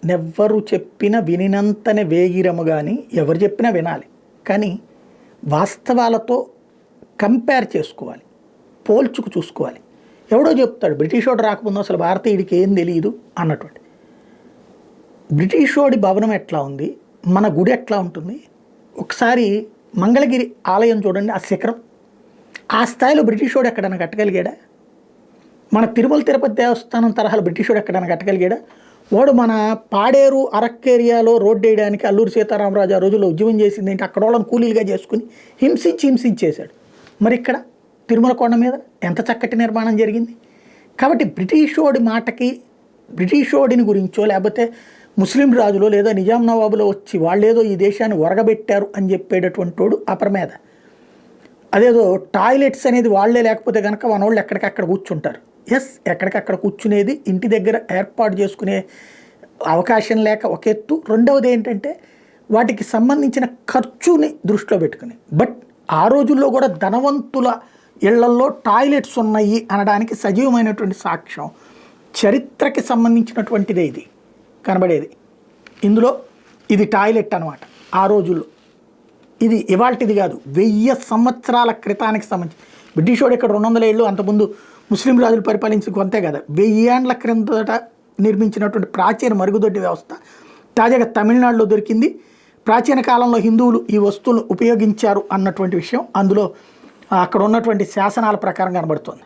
నెవ్వరు చెప్పిన వినినంతనే వేగిరము కానీ ఎవరు చెప్పినా వినాలి. కానీ వాస్తవాలతో కంపేర్ చేసుకోవాలి, పోల్చుకు చూసుకోవాలి. ఎవడో చెప్తాడు బ్రిటిష్ వాడు రాకముందు అసలు భారతీయుడికి ఏం తెలియదు అన్నటువంటి. బ్రిటిష్ వాడి భవనం ఎట్లా ఉంది, మన గుడి ఎట్లా ఉంటుంది, ఒకసారి మంగళగిరి ఆలయం చూడండి, ఆ శిఖరం ఆ స్థాయిలో బ్రిటిష్ వాడు ఎక్కడైనా కట్టగలిగాడా? మన తిరుమల తిరుపతి దేవస్థానం తరహాలో బ్రిటిష్ వాడు ఎక్కడైనా కట్టగలిగాడా? వాడు మన పాడేరు అరక్ ఏరియాలో రోడ్డు వేయడానికి అల్లూరి సీతారామరాజు ఆ రోజుల్లో ఉద్యమం చేసింది ఏంటి, అక్కడ వాళ్ళని కూలీలుగా చేసుకుని హింసించేశాడు. మరి ఇక్కడ తిరుమల కొండ మీద ఎంత చక్కటి నిర్మాణం జరిగింది. కాబట్టి బ్రిటిష్ వాడి మాటకి, బ్రిటిష్ వాడిని గురించో లేకపోతే ముస్లిం రాజులో లేదా నిజాం నవాబులో వచ్చి వాళ్ళేదో ఈ దేశాన్ని ఒరగబెట్టారు అని చెప్పేటటువంటి వాడు అప్రమేద. అదేదో టాయిలెట్స్ అనేది వాళ్లే లేకపోతే కనుక మన వాళ్ళు ఎక్కడికక్కడ కూర్చుంటారు. ఎస్, ఎక్కడికక్కడ కూర్చునేది ఇంటి దగ్గర ఏర్పాటు చేసుకునే అవకాశం లేక ఒక ఎత్తు. రెండవది ఏంటంటే వాటికి సంబంధించిన ఖర్చుని దృష్టిలో పెట్టుకుని. బట్ ఆ రోజుల్లో కూడా ధనవంతుల ఇళ్లల్లో టాయిలెట్స్ ఉన్నాయి అనడానికి సజీవమైనటువంటి సాక్ష్యం చరిత్రకి సంబంధించినటువంటిదే ఇది కనబడేది. ఇందులో ఇది టాయిలెట్ అనమాట ఆ రోజుల్లో. ఇది ఇవాల్టిది కాదు, 1000 సంవత్సరాల క్రితానికి సంబంధించి. బ్రిటిష్ వాడు ఇక్కడ 200 ఏళ్ళు, అంతకుముందు ముస్లిం రాజులు పరిపాలించి కొంతే కదా. 1000 ఏండ్ల క్రిందట నిర్మించినటువంటి ప్రాచీన మరుగుదొడ్డి వ్యవస్థ తాజాగా తమిళనాడులో దొరికింది. ప్రాచీన కాలంలో హిందువులు ఈ వస్తువులు ఉపయోగించారు అన్నటువంటి విషయం అందులో అక్కడ ఉన్నటువంటి శాసనాల ప్రకారం కనబడుతుంది.